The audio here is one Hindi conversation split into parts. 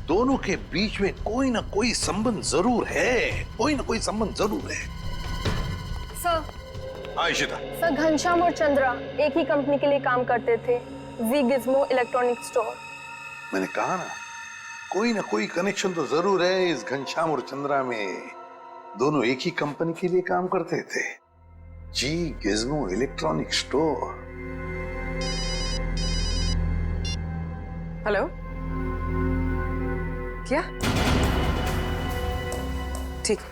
दोनों के बीच में कोई ना कोई संबंध जरूर है, कोई ना कोई संबंध जरूर है। सर। हाँ इशिता। सर, घनश्याम और चंद्रा एक ही कंपनी के लिए काम करते थे, वी गिज़्मो इलेक्ट्रॉनिक स्टोर। मैंने कहा ना, कोई ना कोई कनेक्शन तो जरूर है इस घनश्याम और चंद्रा में। दोनों एक ही कंपनी के लिए काम करते थे, जी गिज़्मो इलेक्ट्रॉनिक स्टोर। हेलो, क्या? ठीक है,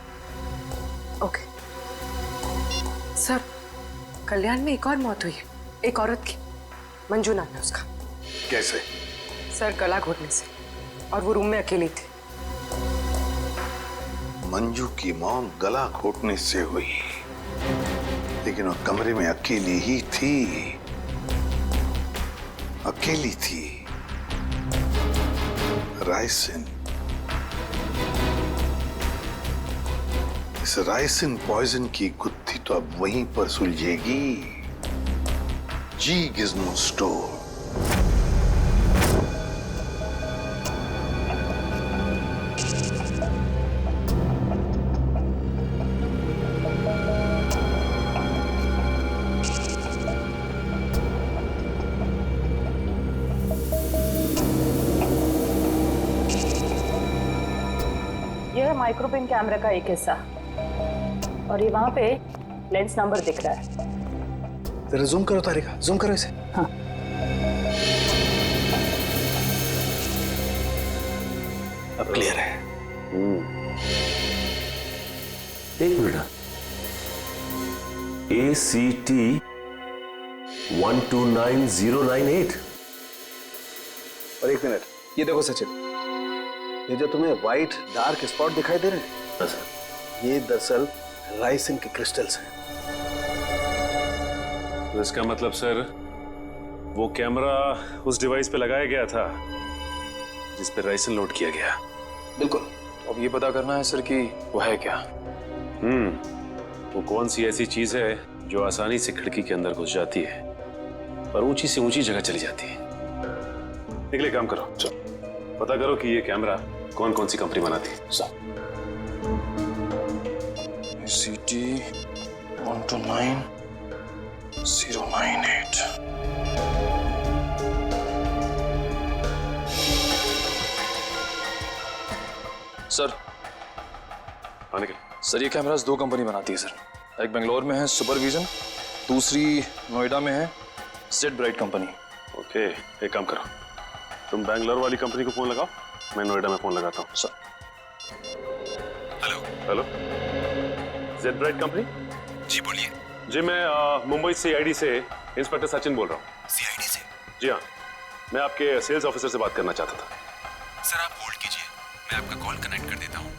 ओके। सर, कल्याण में एक और मौत हुई है, एक औरत की, मंजू नाम है उसका। कैसे? सर, गला घोटने से, और वो रूम में अकेली थी। मंजू की मौत गला घोटने से हुई, लेकिन वो कमरे में अकेली ही थी, अकेली थी। रायसिन, इस रायसिन पॉइजन की गुत्थी तो अब वहीं पर सुलझेगी, जी गिज़्मो स्टोर। यह है माइक्रोपिन कैमरा का एक हिस्सा, और ये वहां पे लेंस नंबर दिख रहा है। जरा जूम करो तारिका, जूम करो इसे। हाँ। अब क्लियर है। एक मिनट, ACT 129098। और एक मिनट, ये देखो सचिन, ये जो तुम्हें व्हाइट डार्क स्पॉट दिखाई दे रहे हैं, ये दरअसल राइसिन के क्रिस्टल्स हैं। तो इसका मतलब सर, वो कैमरा उस डिवाइस पे लगाया गया था जिस पे राइसिन लोड किया गया। बिल्कुल। अब ये पता करना है सर कि वो है क्या। वो कौन सी ऐसी चीज है जो आसानी से खिड़की के अंदर घुस जाती है और ऊंची से ऊंची जगह चली जाती है। निकले, काम करो, पता करो कि ये कैमरा कौन कौन सी कंपनी बनाती है। ACT 129098। सर, आने के सर ये कैमरास दो कंपनी बनाती है सर। एक बेंगलोर में है सुपरविजन, दूसरी नोएडा में है जेड ब्राइट कंपनी। ओके, एक काम करो, तुम बैंगलोर वाली कंपनी को फोन लगाओ, मैं नोएडा में फोन लगाता हूँ। Sir. Hello hello, Z bright company? जी बोलिए। जी, मैं मुंबई CID से इंस्पेक्टर सचिन बोल रहा हूँ। CID से? जी हाँ, मैं आपके सेल्स ऑफिसर से बात करना चाहता था। सर आप होल्ड कीजिए, मैं आपका कॉल कनेक्ट कर देता हूँ।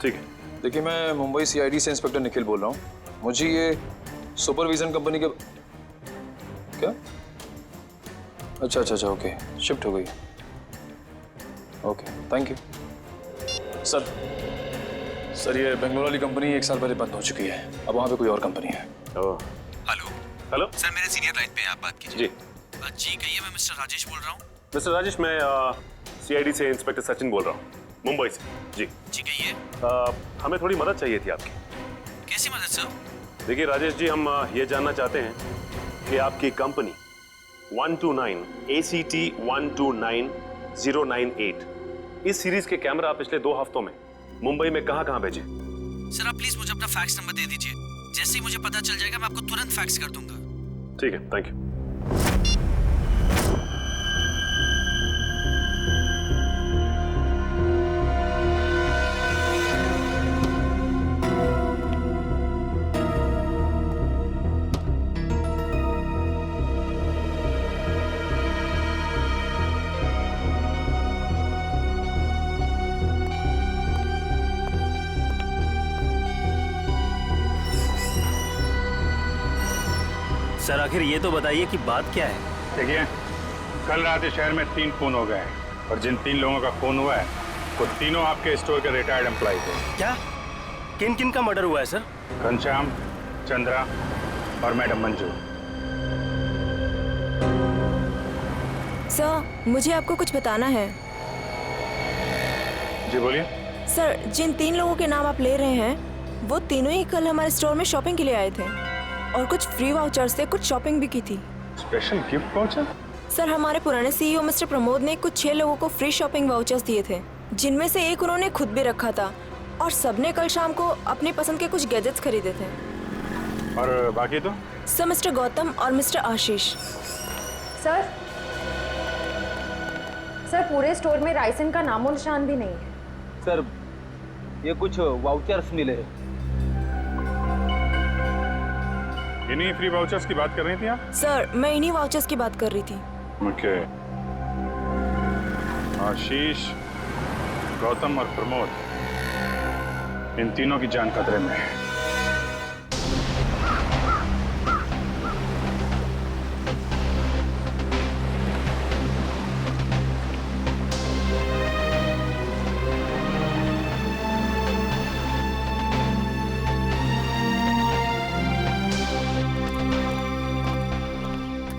ठीक है। देखिए, मैं मुंबई CID से इंस्पेक्टर निखिल बोल रहा हूँ। मुझे ये सुपरविजन कंपनी के क्या? अच्छा, ओके, शिफ्ट हो गई। Okay, thank you. सर ये बेंगलोर वाली कंपनी 1 साल पहले बंद हो चुकी है, अब वहाँ पे कोई और कंपनी है। ओह, हेलो हेलो। सर, मेरे सीनियर लाइन पे हैं, आप बात कीजिए। जी जी कहिए, मैं मिस्टर राजेश बोल रहा हूँ। मिस्टर राजेश, मैं CID से इंस्पेक्टर सचिन बोल रहा हूँ, मुंबई से। जी कहिए। हमें थोड़ी मदद चाहिए थी आपकी। कैसी मदद सर? देखिए राजेश जी, हम ये जानना चाहते हैं कि आपकी कंपनी 129 ACT 129098 इस सीरीज के कैमरा पिछले 2 हफ्तों में मुंबई में कहां भेजे? सर आप प्लीज मुझे अपना फैक्स नंबर दे दीजिए, जैसे ही मुझे पता चल जाएगा मैं आपको तुरंत फैक्स कर दूंगा। ठीक है, थैंक यू। सर आखिर ये तो बताइए कि बात क्या है? देखिए, कल रात इस शहर में 3 खून हो गए हैं और जिन 3 लोगों का खून हुआ है वो तीनों आपके स्टोर के रिटायर्ड एम्प्लॉय थे। क्या? किन किन का मर्डर हुआ है सर? घनश्याम, चंद्रा और मैडम मंजू। सर मुझे आपको कुछ बताना है। जी बोलिए। सर, जिन 3 लोगों के नाम आप ले रहे हैं वो तीनों ही कल हमारे स्टोर में शॉपिंग के लिए आए थे और कुछ फ्री वाउचर्स से कुछ शॉपिंग भी की थी। Special gift voucher? सर, हमारे पुराने सीईओ मिस्टर प्रमोद ने कुछ 6 लोगों को फ्री शॉपिंग वाउचर्स दिए थे, जिनमें से एक उन्होंने खुद भी रखा था और सबने कल शाम को अपनी पसंद के कुछ गैजेट्स खरीदे थे। और बाकी तो? सर, मिस्टर गौतम और मिस्टर आशीष। सर, पूरे स्टोर में राइसन का नामो निशान भी नहीं है। सर, ये कुछ वाउचर्स मिले। इन्हीं फ्री वाउचर्स की बात कर रही थी आप? सर, मैं इन्हीं वाउचर्स की बात कर रही थी। ओके। आशीष, गौतम और प्रमोद, इन तीनों की जान खतरे में है।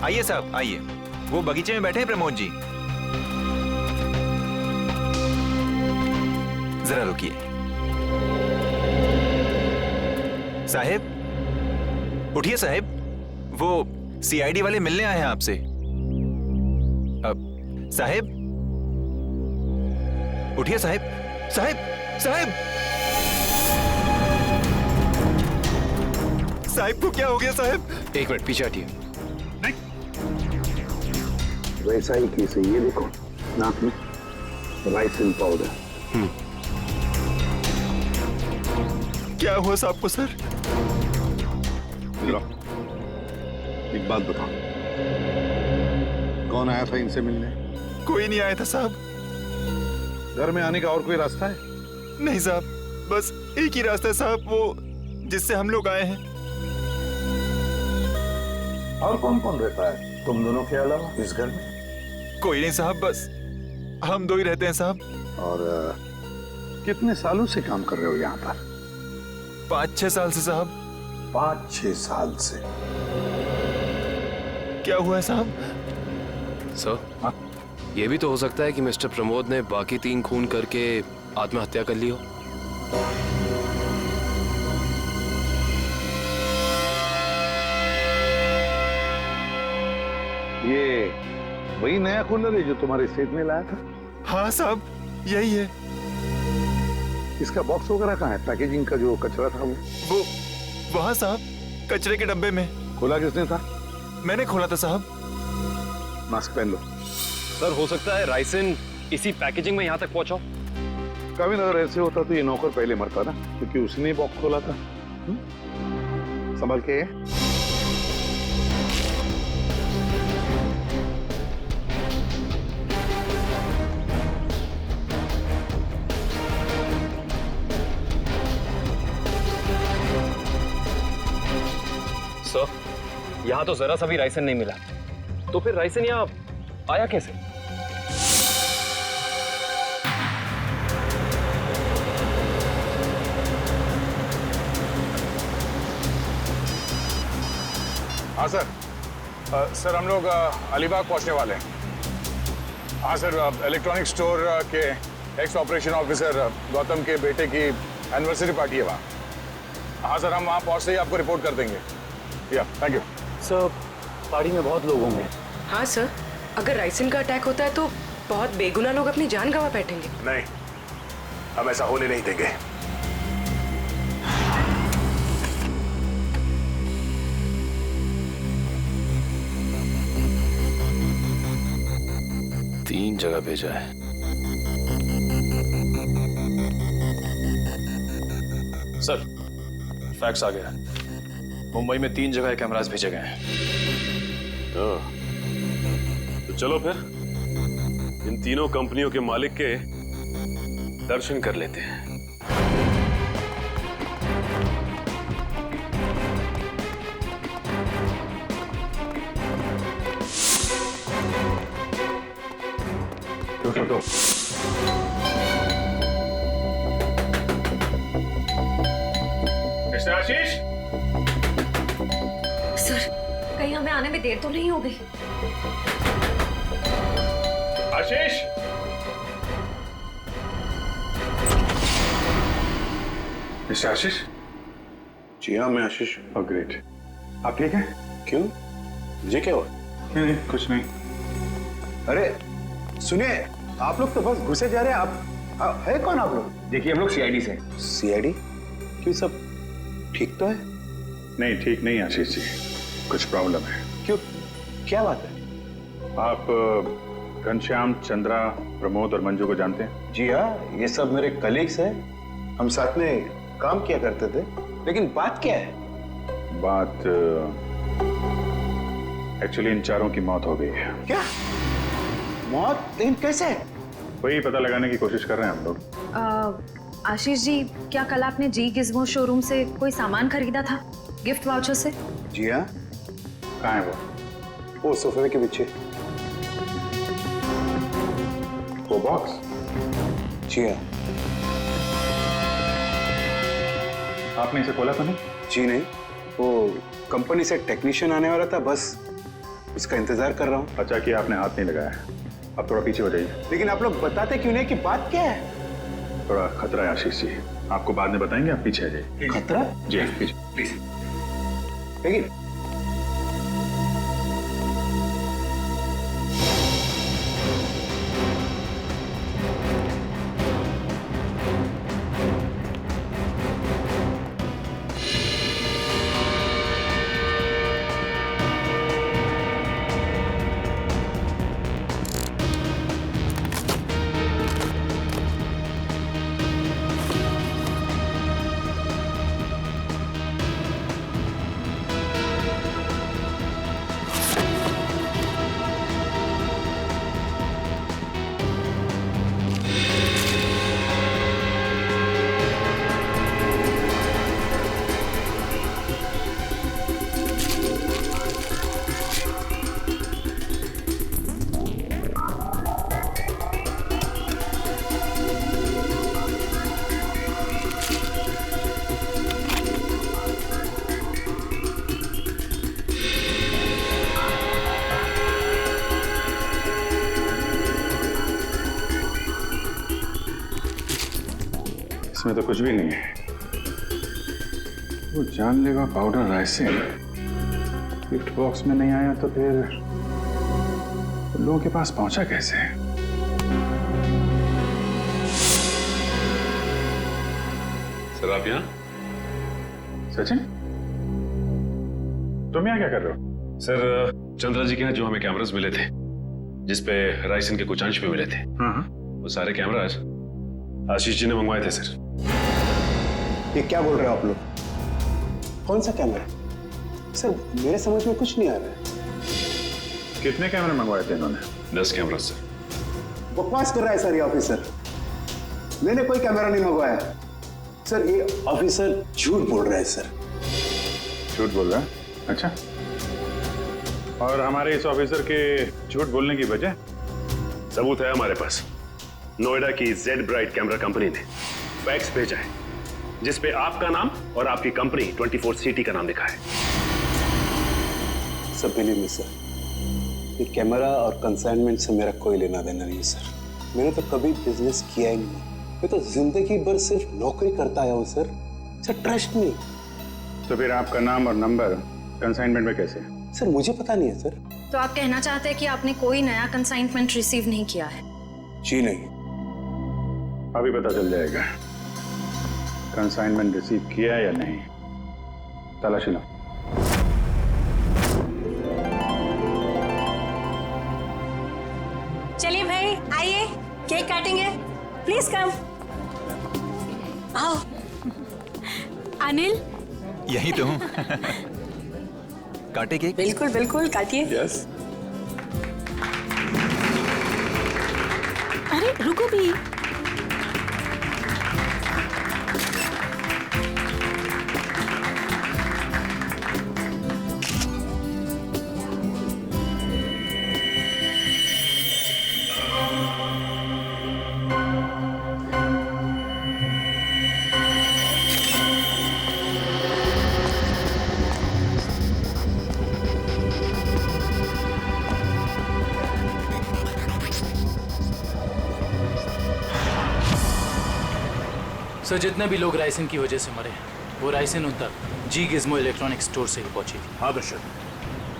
आइए साहब, आइए। वो बगीचे में बैठे हैं प्रमोद जी। जरा रुकिए। साहब, उठिए साहब। वो सीआईडी वाले मिलने आए हैं आपसे। अब साहब, उठिए साहब। साहब, साहब, साहब को क्या हो गया साहब? एक मिनट पीछे हटिए। वैसा ही केस है, ये देखो नाक में राइसिन पाउडर। क्या हुआ साहब को सर? लो, एक बात बताओ, कौन आया था इनसे मिलने? कोई नहीं आया था साहब। घर में आने का और कोई रास्ता है? नहीं साहब, बस एक ही रास्ता है साहब, वो जिससे हम लोग आए हैं। और कौन कौन रहता है तुम दोनों के अलावा इस घर में? कोई नहीं साहब, बस हम दो ही रहते हैं साहब। और कितने सालों से काम कर रहे हो यहाँ पर? 5-6 साल से साहब। 5-6 साल से? क्या हुआ है साहब? सर, ये भी तो हो सकता है कि मिस्टर प्रमोद ने बाकी 3 खून करके आत्महत्या कर ली हो। ये वही नया कूलर है जो तुम्हारे सेठ ने लाया था? हाँ साहब, यही है। इसका बॉक्स वगैरह कहाँ है? पैकेजिंग का जो कचरा था वो वहाँ साहब, कचरे के डब्बे में। खोला किसने था? मैंने खोला था साहब। मास्क पहन लो। सर, हो सकता है राइसिन इसी पैकेजिंग में यहाँ तक पहुँचा। कभी अगर ऐसे होता तो ये नौकर पहले मरता ना, क्योंकि उसने बॉक्स खोला था। संभल के। सर, यहाँ तो जरा सा भी राइसन नहीं मिला, तो फिर राइसन यहाँ आया कैसे? हाँ सर। सर, हम लोग अलीबाग पहुंचने वाले हैं। हाँ सर, इलेक्ट्रॉनिक स्टोर के एक्स ऑपरेशन ऑफिसर गौतम के बेटे की एनिवर्सरी पार्टी है वहाँ। हाँ सर, हम वहाँ पहुँचते ही आपको रिपोर्ट कर देंगे। या, थैंक यू सर। पार्टी में बहुत लोग होंगे। हाँ सर, अगर राइसिन का अटैक होता है तो बहुत बेगुनाह लोग अपनी जान गंवा बैठेंगे। नहीं, हम ऐसा होने नहीं देंगे। तीन जगह भेजा है। सर, फैक्स आ गया। मुंबई में 3 जगह कैमरास भेजे गए हैं। तो चलो फिर इन तीनों कंपनियों के मालिक के दर्शन कर लेते हैं। तो मिस्टर आशीष, सर, कहीं हमें आने में देर तो नहीं हो गई? आशीष, मिस्टर आशीष? जी हाँ, मैं आशीष। Oh great. आप ठीक हैं? क्यों, मुझे क्या हुआ? नहीं, कुछ नहीं। अरे सुनिए, आप लोग तो बस घुसे जा रहे हैं। आप है कौन आप लोग? देखिए, हम लोग सीआईडी से। सीआईडी? क्यों, सब ठीक तो है? नहीं, ठीक नहीं आशीष जी, कुछ प्रॉब्लम है। क्यों, क्या बात है? आप घनश्याम, चंद्रा, प्रमोद और मंजू को जानते हैं? जी हाँ, ये सब मेरे कलीग्स हैं। हम साथ में काम किया करते थे। लेकिन बात क्या है? बात एक्चुअली इन चारों की मौत हो गई है। क्या मौत? लेकिन कैसे? वही पता लगाने की कोशिश कर रहे हैं हम लोग। आशीष जी, क्या कल आपने जी गिज़्मो शोरूम से कोई सामान खरीदा था गिफ्ट वाउचर से? जी हाँ। कहाँ है वो सोफे के पीछे। वो बॉक्स? जी हाँ। आपने इसे खोला तो नहीं? जी नहीं, वो कंपनी से टेक्नीशियन आने वाला था, बस उसका इंतजार कर रहा हूँ। अच्छा कि आपने हाथ नहीं लगाया। अब थोड़ा पीछे हो जाइए। लेकिन आप लोग बताते क्यों नहीं कि बात क्या है? थोड़ा खतरा है आशीष जी, आपको बाद में बताएंगे, आप पीछे आ जाइए। खतरा? जी पीछे प्लीज। लेकिन इसमें तो कुछ भी नहीं है। वो जानलेवा पाउडर राइसिन गिफ्ट बॉक्स में नहीं आया तो फिर लोगों के पास पहुंचा कैसे? सर आप यहाँ? सचिन, तुम यहाँ क्या कर रहे हो? सर चंद्रा जी के यहाँ जो हमें कैमरास मिले थे, जिसपे राइसिन के कुछ अंश भी मिले थे, वो सारे कैमरास आशीष जी ने मंगवाए थे सर। ये क्या बोल रहे हो आप लोग? कौन सा कैमरा? सर मेरे समझ में कुछ नहीं आ रहा है। कितने कैमरे मंगवाए थे इन्होंने? 10 कैमरा सर। बकवास कर रहा है सर ये ऑफिसर। मैंने कोई कैमरा नहीं मंगवाया सर। ये ऑफिसर झूठ बोल रहा है सर। झूठ बोल रहा है? अच्छा, और हमारे इस ऑफिसर के झूठ बोलने की वजह? सबूत है हमारे पास। नोएडा की जेड ब्राइट कैमरा कंपनी ने फैक्स भेजा है जिसपे आपका नाम और आपकी कंपनी 24 सिटी का नाम लिखा है। सब बिलीव मी सर, ये कैमरा और कंसाइनमेंट से मेरा कोई लेना देना नहीं सर। मैंने तो कभी बिजनेस किया ही नहीं। मैं तो जिंदगी भर सिर्फ नौकरी करता आया हूँ सर। सर ट्रस्ट नहीं। तो फिर आपका नाम और नंबर कंसाइनमेंट में कैसे? सर मुझे पता नहीं है सर। तो आप कहना चाहते हैं कि आपने कोई नया कंसाइनमेंट रिसीव नहीं किया है? जी नहीं। अभी पता चल जाएगा कंसाइनमेंट रिसीव किया या नहीं। तलाशी लो। चलिए भाई आइए, केक काटेंगे। Please come. आओ। अनिल, यही तो हूँ। काटे केक? बिल्कुल बिल्कुल काटिए। यस। अरे रुको भी। सर जितने भी लोग राइसन की वजह से मरे वो राइसन उन तक जी गिज्मो इलेक्ट्रॉनिक स्टोर से ही पहुंची थी। हाँ दुष्यंत,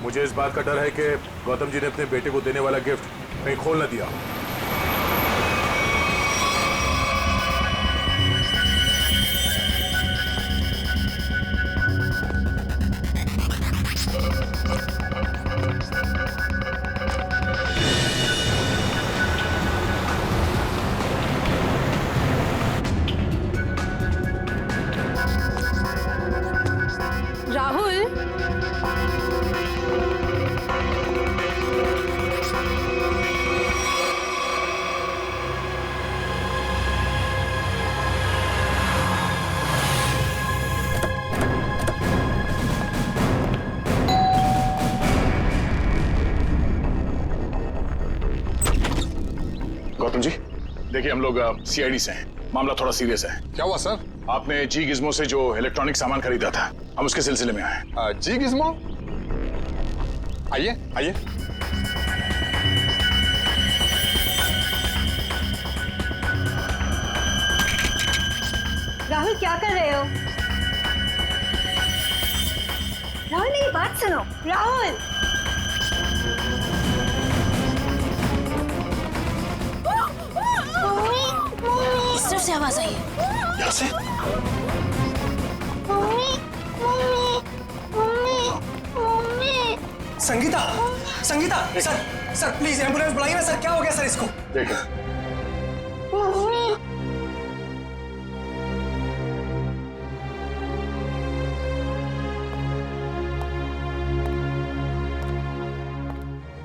मुझे इस बात का डर है कि गौतम जी ने अपने बेटे को देने वाला गिफ्ट कहीं खोल न दिया। राहुल, गौतम जी, देखिए हम लोग सीआईडी से हैं। मामला थोड़ा सीरियस है। क्या हुआ सर? आपने जी गिज्मो से जो इलेक्ट्रॉनिक सामान खरीदा था, हम उसके सिलसिले में आए। जी गिज्मो? आइए आइए। राहुल क्या कर रहे हो? राहुल मेरी बात सुनो। राहुल इस तरफ से आवाज आई है। यहाँ से? Sangeeta, Sangeeta, sir please ambulance बुलाइए ना सर। क्या हो गया सर इसको? देखो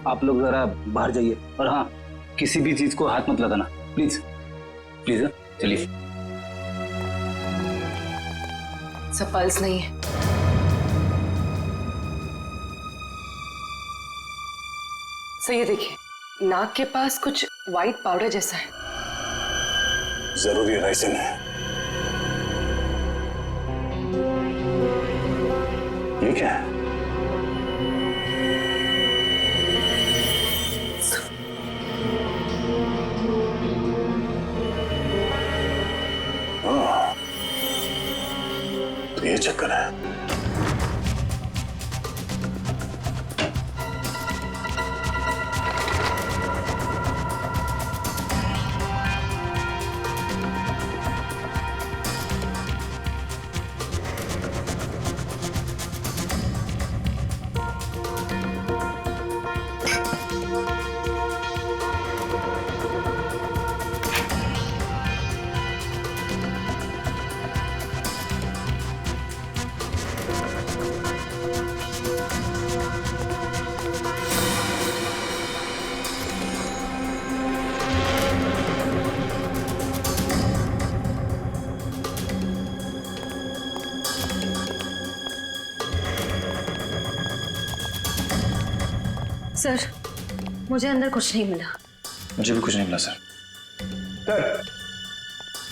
आप लोग जरा बाहर जाइए और हाँ, किसी भी चीज को हाथ मत लगाना प्लीज प्लीज। चलिए। सब पल्स नहीं है। सर ये देखिए, नाक के पास कुछ व्हाइट पाउडर जैसा है। जरूरी राइसन है। ये क्या है? तो ये चक्कर है। सर मुझे अंदर कुछ नहीं मिला। मुझे भी कुछ नहीं मिला सर।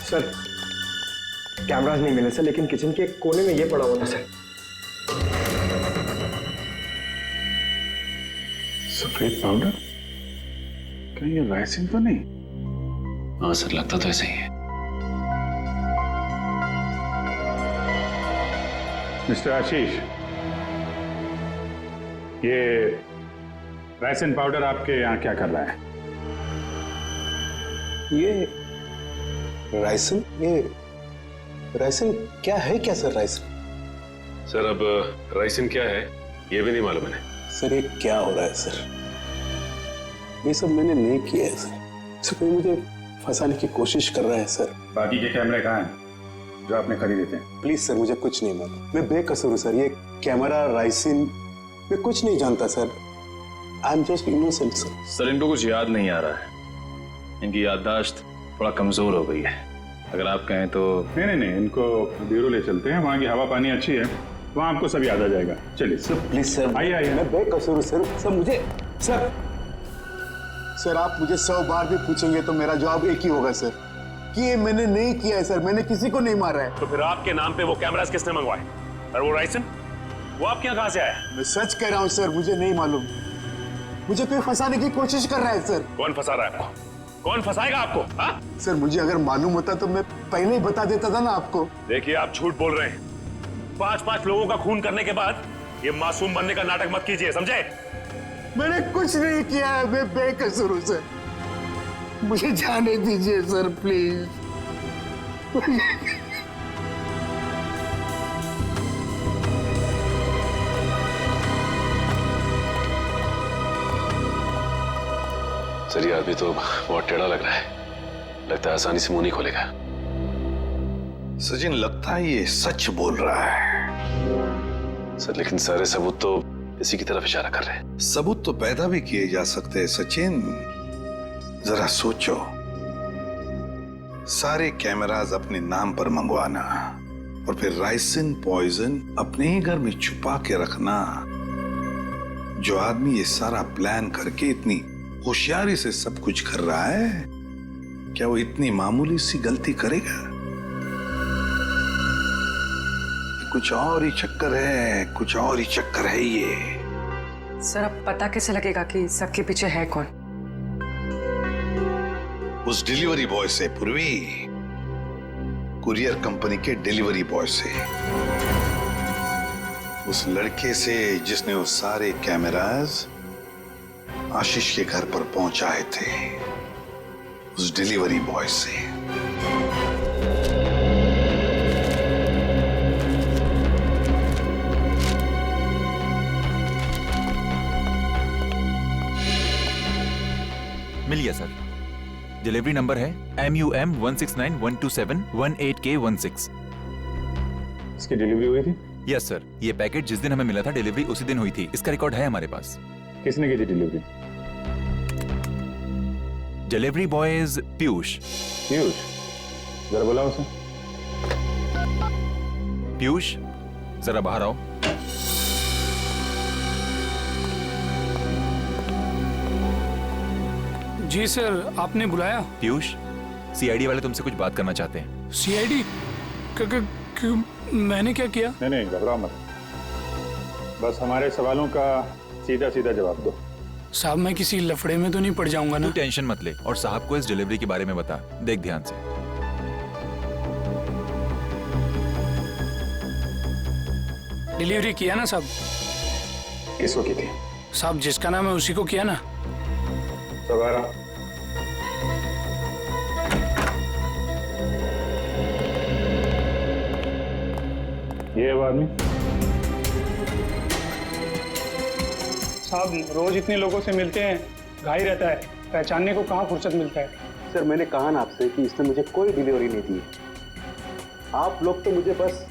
सर कैमरास नहीं मिले सर, लेकिन किचन के कोने में ये पड़ा हुआ था सर। सफेद पाउडर? कहीं ये राइसिन तो नहीं? हाँ सर, लगता तो ऐसा ही है। मिस्टर आशीष, ये राइसिन पाउडर आपके यहाँ क्या कर रहा है? ये राइसिन? ये राइसिन क्या है? क्या सर राइसिन? सर अब राइसिन क्या है ये भी नहीं मालूम है। सर ये क्या हो रहा है सर? ये सब मैंने नहीं किया है सर। कोई मुझे फंसाने की कोशिश कर रहा है सर। बाकी के कैमरे कहाँ हैं जो आपने खरीदे थे? प्लीज सर, मुझे कुछ नहीं मालूम। मैं बेकसूर हूँ सर। ये कैमरा, राइसिन, मैं कुछ नहीं जानता sir. I am just innocent sir. Sir इनको कुछ याद नहीं आ रहा है। इनकी याददाश्त थोड़ा कमजोर हो गई है। अगर आप कहें तो। नहीं, इनको ब्यूरो ले चलते हैं। वहाँ की हवा पानी अच्छी है, वहाँ आपको सब याद आ जाएगा। चलिए सर प्लीज सर। आइए। मैं बेकसूर हूँ सर। सर मुझे सर आप मुझे 100 बार भी पूछेंगे तो मेरा जवाब एक ही होगा सर, कि ये मैंने नहीं किया है सर। मैंने किसी को नहीं मारा है। तो फिर आपके नाम पे वो कैमरास किसने मंगवाए? और वो राइसन वो आपके यहाँ कहाँ से आया? मैं सच कह रहा हूँ सर, मुझे नहीं मालूम। मुझे कोई फंसाने की कोशिश कर रहा है सर। कौन फंसा रहा है आपको? कौन फंसाएगा आपको? हाँ? सर मुझे अगर मालूम होता तो मैं पहले ही बता देता था ना आपको। देखिए आप झूठ बोल रहे हैं। 5-5 लोगों का खून करने के बाद ये मासूम बनने का नाटक मत कीजिए, समझे? मैंने कुछ नहीं किया है, मैं बेकसूर हूं सर। मुझे जाने दीजिए सर प्लीज। सर ये आदमी तो बहुत टेढ़ा लग रहा है, लगता है आसानी से मुंह नहीं खोलेगा। सचिन, लगता है ये सच बोल रहा है। सर लेकिन सारे सबूत तो इसी की तरफ इशारा कर रहे हैं। सबूत तो पैदा भी किए जा सकते हैं सचिन। जरा सोचो, सारे कैमरास अपने नाम पर मंगवाना और फिर राइसिन पॉइजन अपने ही घर में छुपा के रखना। जो आदमी ये सारा प्लान करके इतनी होशियारी से सब कुछ कर रहा है, क्या वो इतनी मामूली सी गलती करेगा? कुछ और ही चक्कर है, कुछ और ही चक्कर है ये। सर अब पता कैसे लगेगा कि सबके पीछे है कौन? उस डिलीवरी बॉय से पूर्वी, कुरियर कंपनी के डिलीवरी बॉय से, उस लड़के से जिसने वो सारे कैमरास आशीष के घर पर पहुंचाए थे, उस डिलीवरी बॉय से। मिल गया सर। डिलीवरी नंबर है MUM 169127128K16। इसकी डिलीवरी हुई थी? यस सर, ये पैकेट जिस दिन हमें मिला था डिलीवरी उसी दिन हुई थी। इसका रिकॉर्ड है हमारे पास। किसने की थी delivery? Delivery boy is Piyush. Piyush? जरा बोला उसे। पीयूष जरा बाहर आओ। जी सर, आपने बुलाया? पीयूष, CID वाले तुमसे कुछ बात करना चाहते हैं। CID? मैंने क्या किया? नहीं घबराओ मत, बस हमारे सवालों का सीधा सीधा जवाब दो। साहब मैं किसी लफड़े में तो नहीं पड़ जाऊंगा ना? तू टेंशन मत ले और साहब को इस डिलीवरी के बारे में बता। देख ध्यान से। डिलीवरी किया ना साहब? किसको की थी? साहब जिसका नाम है उसी को किया ना। सवारा ये वो आदमी? साहब रोज इतने लोगों से मिलते हैं, घाई रहता है, पहचानने को कहाँ फुर्सत मिलता है। सर मैंने कहा ना आपसे कि इसने मुझे कोई डिलीवरी नहीं दी। आप लोग तो मुझे बस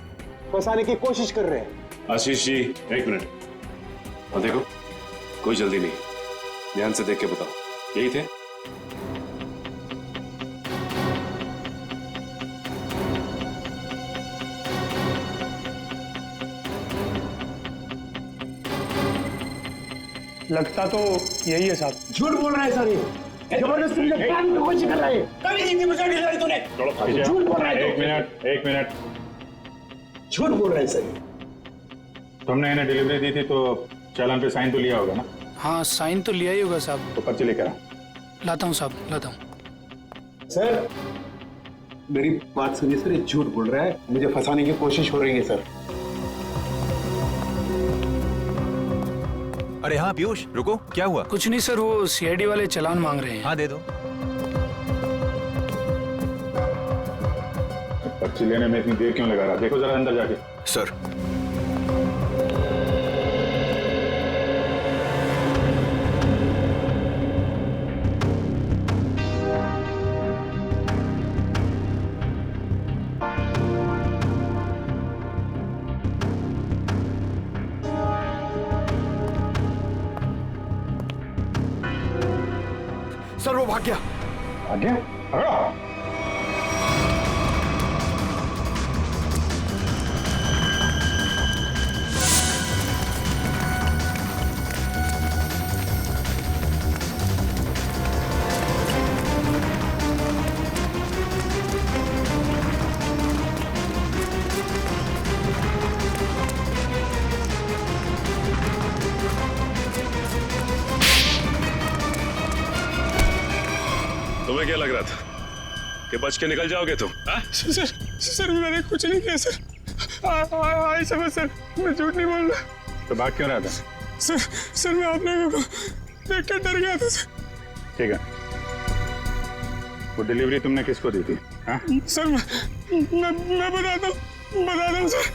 फंसाने की कोशिश कर रहे हैं। आशीष जी 1 मिनट, और देखो कोई जल्दी नहीं, ध्यान से देख के बताओ, यही थे? लगता तो यही है साहब। झूठ बोल रहा है सर, ये जबरदस्ती मुझे प्लान में कोशिश कर रहा है। कभी नहीं दी मुझे डिलीवरी तूने। झूठ बोल रहा है। 1 मिनट झूठ बोल रहा है सर। तुमने इन्हें डिलीवरी दी थी तो चालान पे साइन तो लिया होगा ना? हाँ साइन तो लिया ही होगा साहब। तो पर्ची लेकर आ। लाता हूँ साहब, लाता हूँ। सर मेरी बात सुनिए सर, ये झूठ बोल रहा है, मुझे फंसाने की कोशिश हो रही है सर। अरे हाँ पीयूष रुको, क्या हुआ? कुछ नहीं सर, वो CID वाले चालान मांग रहे हैं। हाँ दे दो। पर्ची लेने में इतनी देर क्यों लगा रहा? देखो जरा अंदर जाके। सर सर वो भाग गया। भाग गया? पकड़ो। क्या बच के निकल जाओगे तुम? हाँ? सर मैंने कुछ नहीं किया सर। आई समझ सर, मैं झूठ नहीं बोल रहा। तो भाग क्यों रहा था? सर मैं आप लोगों को देख कर डर गया था सर। ठीक है, वो डिलीवरी तुमने किसको दी थी? हाँ? सर मैं बताता हूँ सर।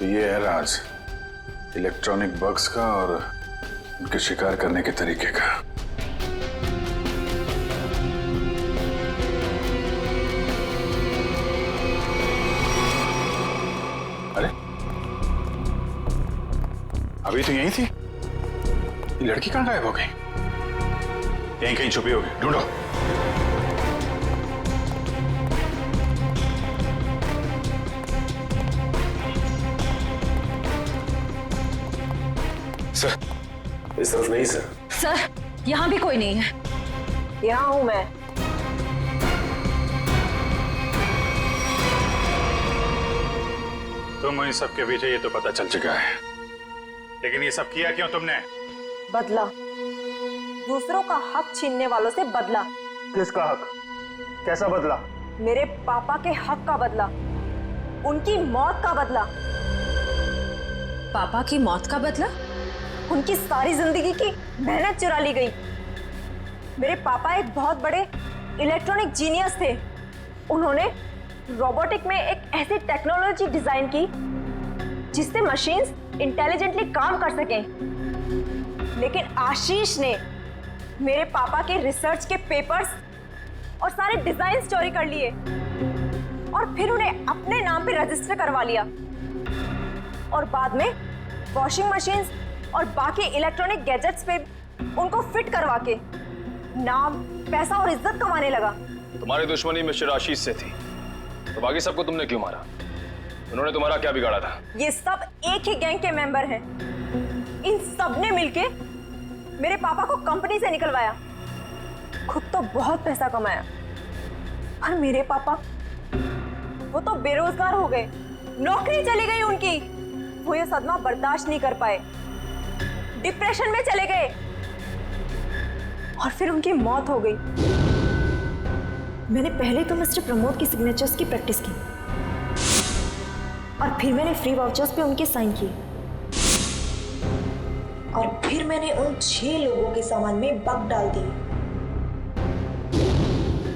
ये है राज इलेक्ट्रॉनिक बग्स का और उनके शिकार करने के तरीके का। अरे अभी तो यहीं थी, ये लड़की कहां गायब हो गई? यहीं कहीं छुपी होगी, ढूंढो। सर, इस तरफ नहीं सर। सर यहाँ भी कोई नहीं है। यहाँ हूं मैं। तुम इन सब के पीछे, ये तो पता चल चुका है, लेकिन ये सब किया क्यों तुमने? बदला, दूसरों का हक छीनने वालों से बदला। किसका हक? कैसा बदला? मेरे पापा के हक का बदला, उनकी मौत का बदला। पापा की मौत का बदला? उनकी सारी जिंदगी की मेहनत चुरा ली गई। मेरे पापा एक बहुत बड़े इलेक्ट्रॉनिक जीनियस थे। उन्होंने रोबोटिक में एक ऐसी टेक्नोलॉजी डिजाइन की जिससे मशीन्स इंटेलिजेंटली काम कर सकें। लेकिन आशीष ने मेरे पापा के रिसर्च के पेपर्स और सारे डिजाइन चोरी कर लिए और फिर उन्हें अपने नाम पे रजिस्टर करवा लिया और बाद में वॉशिंग मशीन्स और बाकी इलेक्ट्रॉनिक गैजेट्स पे उनको फिट करवा के नाम, पैसा और इज्जत कमाने लगा। तुम्हारी दुश्मनी मिस्टर आशीष से थी, तो बाकी सबको तुमने क्यों मारा? उन्होंने तुम्हारा क्या बिगाड़ा था? ये सब एक ही गैंग के मेंबर हैं। इन सब ने मिलके मेरे पापा को कंपनी से निकलवाया। खुद तो बहुत पैसा कमाया, पर मेरे पापा वो तो बेरोजगार हो गए, नौकरी चली गई उनकी। वो ये सदमा बर्दाश्त नहीं कर पाए, डिप्रेशन में चले गए और फिर उनकी मौत हो गई। मैंने पहले तो मिस्टर प्रमोद की सिग्नेचर्स की प्रैक्टिस की और फिर मैंने फ्री वाउचर्स पे उनके साइन किए और फिर मैंने उन 6 लोगों के सामान में बग डाल दिए।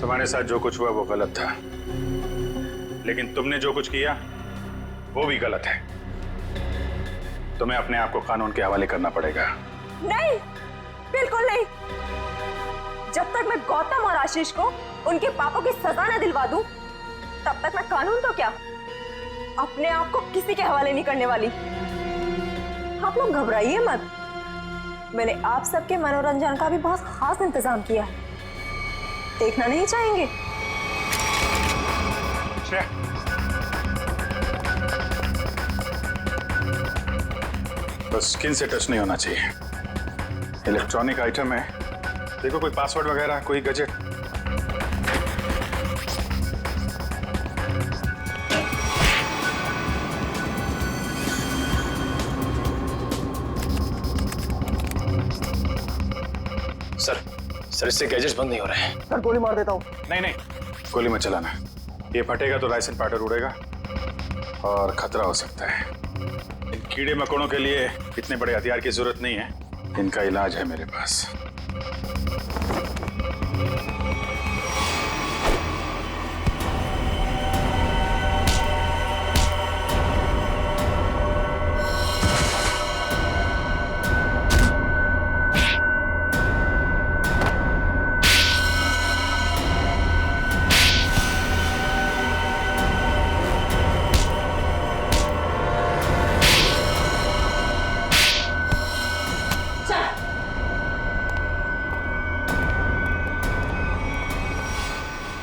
तुम्हारे साथ जो कुछ हुआ वो गलत था, लेकिन तुमने जो कुछ किया वो भी गलत है। तुम्हें अपने आप को कानून के हवाले करना पड़ेगा। नहीं, बिल्कुल नहीं। जब तक मैं गौतम और आशीष को उनके पापों की सजा न दिलवा दूं, तब तक मैं कानून तो क्या, अपने आप को किसी के हवाले नहीं करने वाली। आप लोग घबराइए मत, मैंने आप सबके मनोरंजन का भी बहुत खास इंतजाम किया है। देखना नहीं चाहेंगे? बस स्किन से टच नहीं होना चाहिए। इलेक्ट्रॉनिक आइटम है, देखो कोई पासवर्ड वगैरह, कोई गैजेट। सर इससे गैजेट्स बंद नहीं हो रहे हैं। सर गोली मार देता हूँ। नहीं, गोली मत चलाना। ये फटेगा तो राइस एंड पाउडर उड़ेगा और खतरा हो सकता है। इन कीड़े मकोड़ों के लिए इतने बड़े हथियार की जरूरत नहीं है, इनका इलाज है मेरे पास।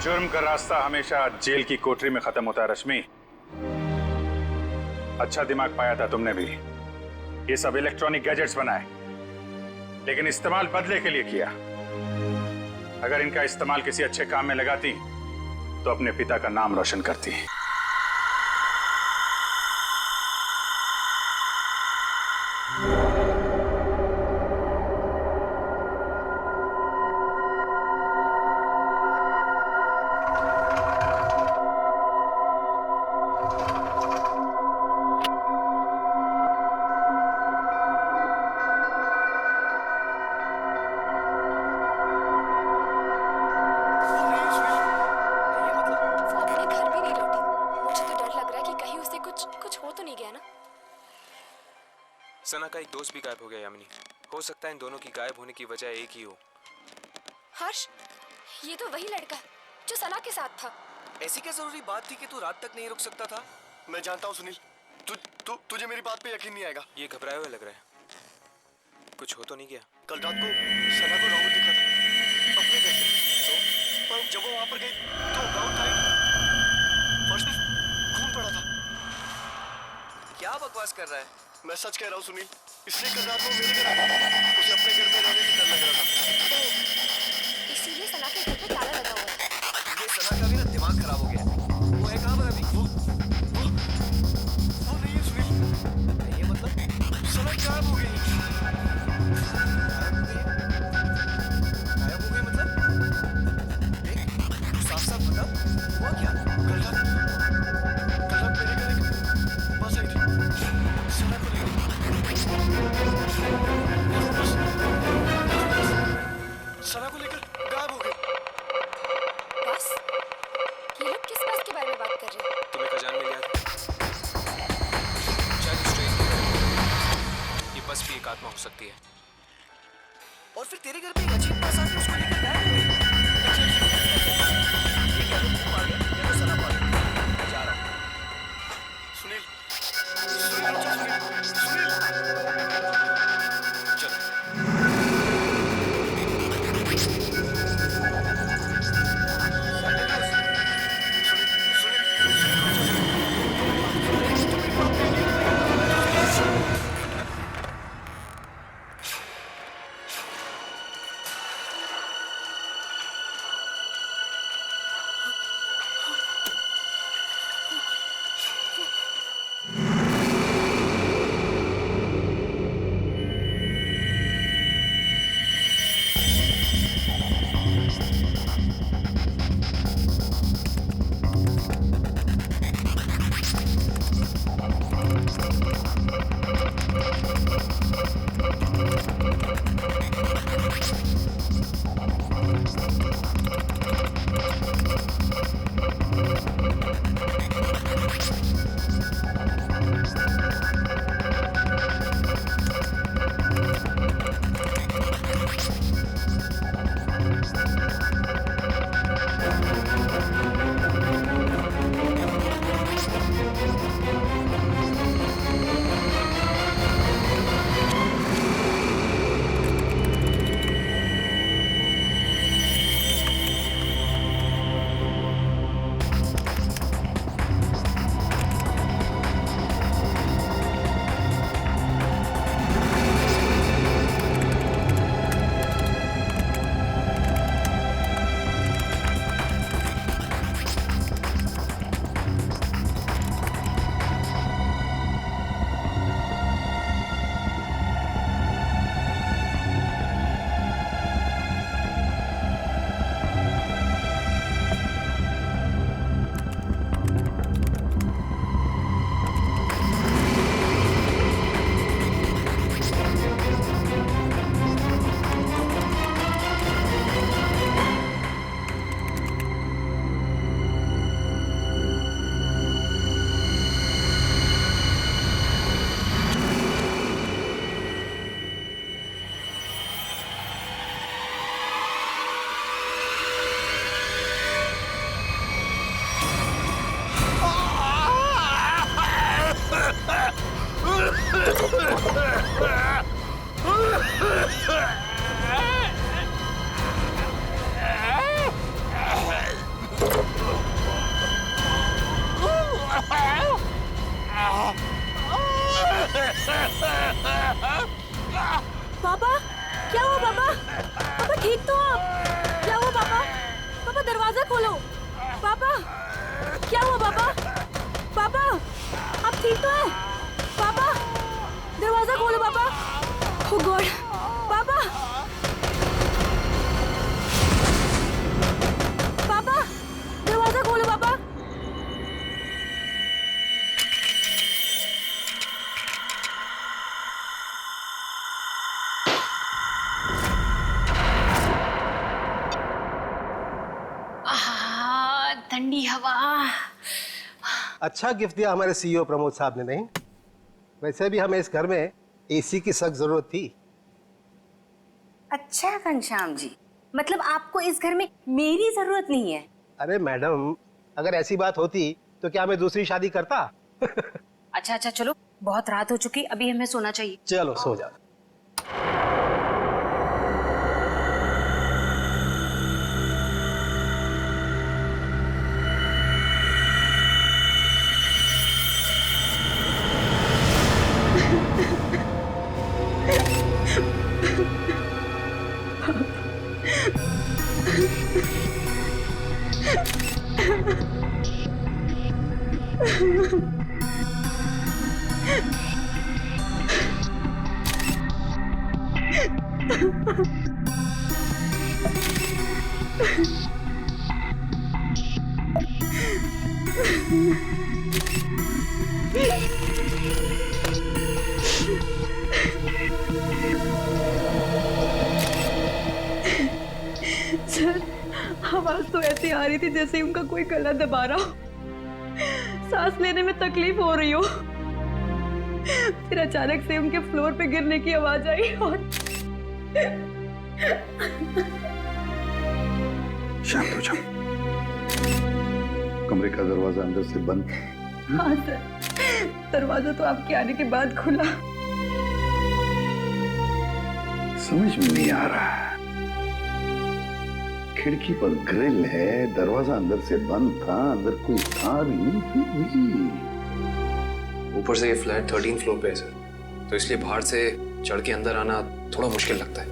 जुर्म का रास्ता हमेशा जेल की कोठरी में खत्म होता है रश्मि। अच्छा दिमाग पाया था तुमने भी। ये सब इलेक्ट्रॉनिक गैजेट्स बनाए, लेकिन इस्तेमाल बदले के लिए किया। अगर इनका इस्तेमाल किसी अच्छे काम में लगाती तो अपने पिता का नाम रोशन करती। सना का एक दोस्त भी गायब हो गया यामिनी। हो सकता है इन दोनों की गायब होने की वजह एक ही हो। हर्ष, ये तो वही लड़का जो सना के साथ था। ऐसी क्या जरूरी बात थी कि तू रात तक नहीं रुक सकता था? मैं जानता हूँ सुनील, तुझे मेरी बात पे यकीन नहीं आएगा। ये घबराए हुए लग रहा है। कुछ हो तो नहीं गया? कल रात को सना को राहुल दिखा था अपने घर पे। पर जब वो वहां पर गई तो राहुल था फर्श में खून पड़ा था। क्या बकवास कर रहा है? मैं सच कह रहा हूँ सुनील, इसलिए कल रात को मेरे घर आया। उसे अपने घर में रहने से डर लग रहा था। इसीलिए सना के घर पे ताला लगा हुआ है। ये सना का भी ना दिमाग खराब हो गया। वो है कहाँ पर अभी? वो नहीं है सुनील। ये मतलब सना गायब हो गई। गायब हो गई मतलब? देख, साफ साफ बता, हुआ क्या? कल रात मेरे घर एक बस आई थी। सना को सना को लेकर गायब हो गई। बस? ये लोग किस बस के बारे में बात कर रहे हैं? तुम्हें खजान मिल गया था। शायद उस ट्रेन की ये बस भी एक आत्मा हो सकती है। और फिर तेरे घर पे एक अजीब बस आके उसको लेकर गायब हो गई। ये क्या तो तू आ गया या तो सना आ गई? मैं जा रहा हूँ। सुनील, पापा क्या हुआ पापा? पापा ठीक तो आप? क्या हुआ पापा? पापा दरवाजा खोलो। पापा क्या हुआ पापा? पापा आप ठीक तो हैं? पापा दरवाजा खोलो पापा। ओह गॉड पापा। पापा दरवाजा खोलो पापा। ठंडी हवा। अच्छा गिफ्ट दिया हमारे सीईओ प्रमोद साहब ने, नहीं? वैसे भी हमें इस घर में एसी की सख्त जरूरत थी। अच्छा घनश्याम जी, मतलब आपको इस घर में मेरी जरूरत नहीं है? अरे मैडम, अगर ऐसी बात होती तो क्या मैं दूसरी शादी करता? अच्छा चलो, बहुत रात हो चुकी, अभी हमें सोना चाहिए। चलो सो जाओ। सर आवाज तो ऐसी आ रही थी जैसे उनका कोई गला दबा रहा हो, सांस लेने में तकलीफ हो रही हो। फिर अचानक से उनके फ्लोर पे गिरने की आवाज आई और शांत हो जाओ। कमरे का दरवाजा अंदर से बंद। हाँ सर, दरवाजा तो आपके आने के बाद खुला। समझ में नहीं आ रहा। खिड़की पर ग्रिल है, दरवाजा अंदर से बंद था, अंदर कोई था भी नहीं, फिर भी। ऊपर से ये फ्लैट 13 फ्लोर पे है सर, तो इसलिए बाहर से चढ़ के अंदर आना थोड़ा मुश्किल लगता है।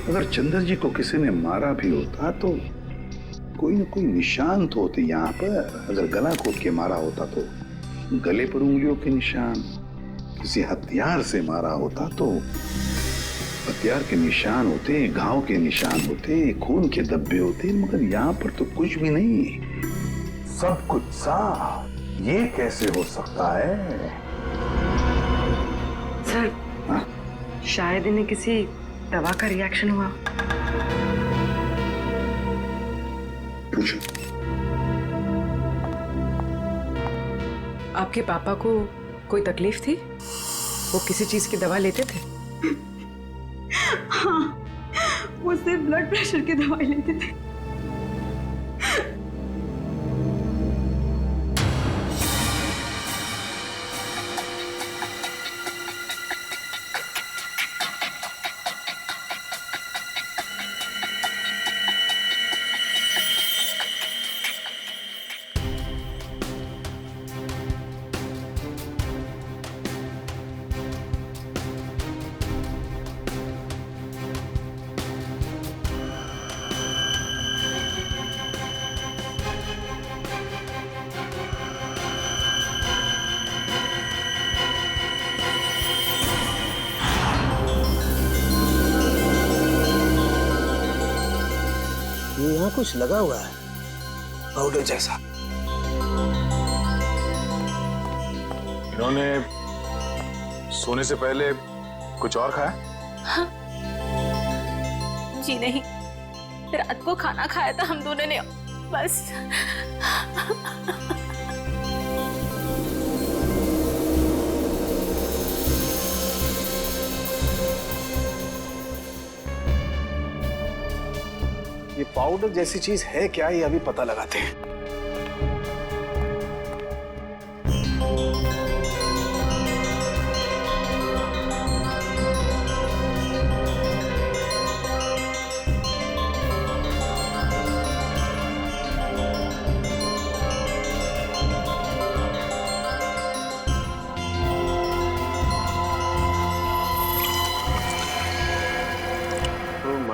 अगर चंद्र जी को किसी ने मारा भी होता तो कोई न कोई निशान तो होते यहाँ पर। अगर गला घोट के मारा होता तो गले पर उंगलियों के निशान, किसी हथियार से मारा होता तो हथियार के निशान होते, घाव के निशान होते, खून के धब्बे होते, मगर यहाँ पर तो कुछ भी नहीं, सब कुछ साफ। ये कैसे हो सकता है? सर हाँ? शायद इन्हें किसी दवा का रिएक्शन हुआ। पूछो। आपके पापा को कोई तकलीफ थी? वो किसी चीज की दवा लेते थे? हाँ, वो सिर्फ ब्लड प्रेशर की दवाई लेते थे। यहाँ कुछ लगा हुआ है, पाउडर जैसा। इन्होंने सोने से पहले कुछ और खाया? हाँ। जी नहीं, रात को खाना खाया था हम दोनों ने, बस। ये पाउडर जैसी चीज है क्या, ये अभी पता लगाते हैं।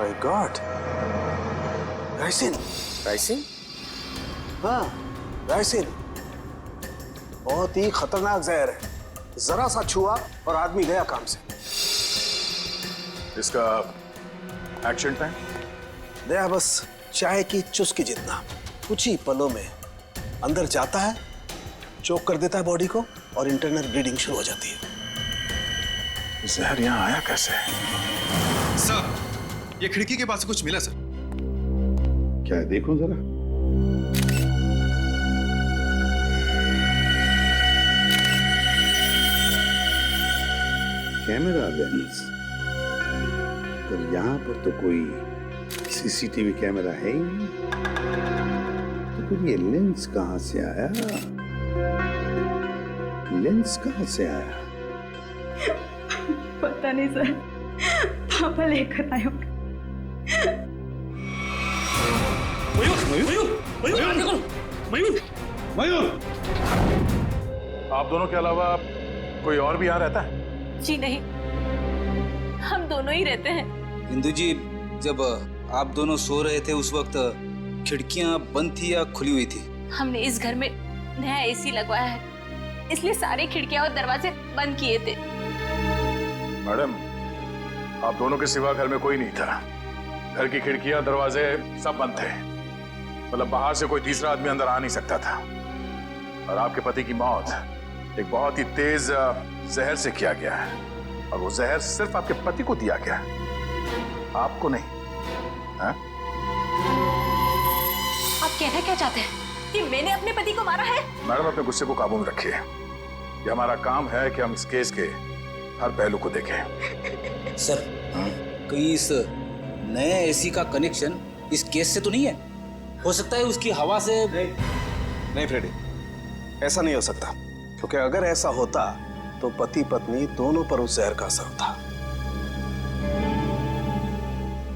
My God, ricin. राइसिन? हाँ, राइसिन बहुत ही खतरनाक जहर है। जरा सा छुआ और आदमी गया काम से। इसका एक्शन टाइम दया बस चाय की चुस्की जितना, कुछ ही पलों में अंदर जाता है, चोक कर देता है बॉडी को और इंटरनल ब्लीडिंग शुरू हो जाती है। जहर यहाँ आया कैसे? सर, ये खिड़की के पास से कुछ मिला सर। क्या है, देखो जरा। कैमरा लेंस, पर यहाँ पर तो कोई सीसीटीवी कैमरा है ही नहीं। तो फिर ये लेंस कहाँ से आया? लेंस कहाँ से आया? पता नहीं सर, पापा लेकर आए होंगे। मयूर, आप दोनों के अलावा कोई और भी यहाँ रहता है? जी नहीं, हम दोनों ही रहते हैं। इंदु जी, जब आप दोनों सो रहे थे उस वक्त खिड़कियां बंद थी या खुली हुई थी? हमने इस घर में नया एसी लगवाया है, इसलिए सारी खिड़कियां और दरवाजे बंद किए थे। मैडम, आप दोनों के सिवा घर में कोई नहीं था। घर की खिड़कियां, दरवाजे सब बंद थे। मतलब बाहर से कोई तीसरा आदमी अंदर आ नहीं सकता था। और आपके पति की मौत एक बहुत ही तेज जहर से किया गया है, और वो जहर सिर्फ आपके पति को दिया गया है, आपको नहीं। हाँ? आप कहना क्या चाहते हैं कि मैंने अपने पति को मारा है? मैडम, अपने गुस्से को काबू में रखिए। ये हमारा काम है कि हम इस केस के हर पहलू को देखें। सर, कहीं इस नए एसी का कनेक्शन इस केस से तो नहीं है? हो सकता है उसकी हवा से। नहीं फ्रेडी, ऐसा नहीं हो सकता, क्योंकि अगर ऐसा होता तो पति पत्नी दोनों पर उस जहर का असर होता।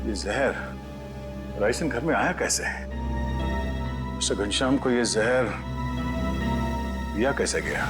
ये जहर राइसन घर में आया कैसे? मिस्टर घनश्याम को ये जहर दिया कैसे गया?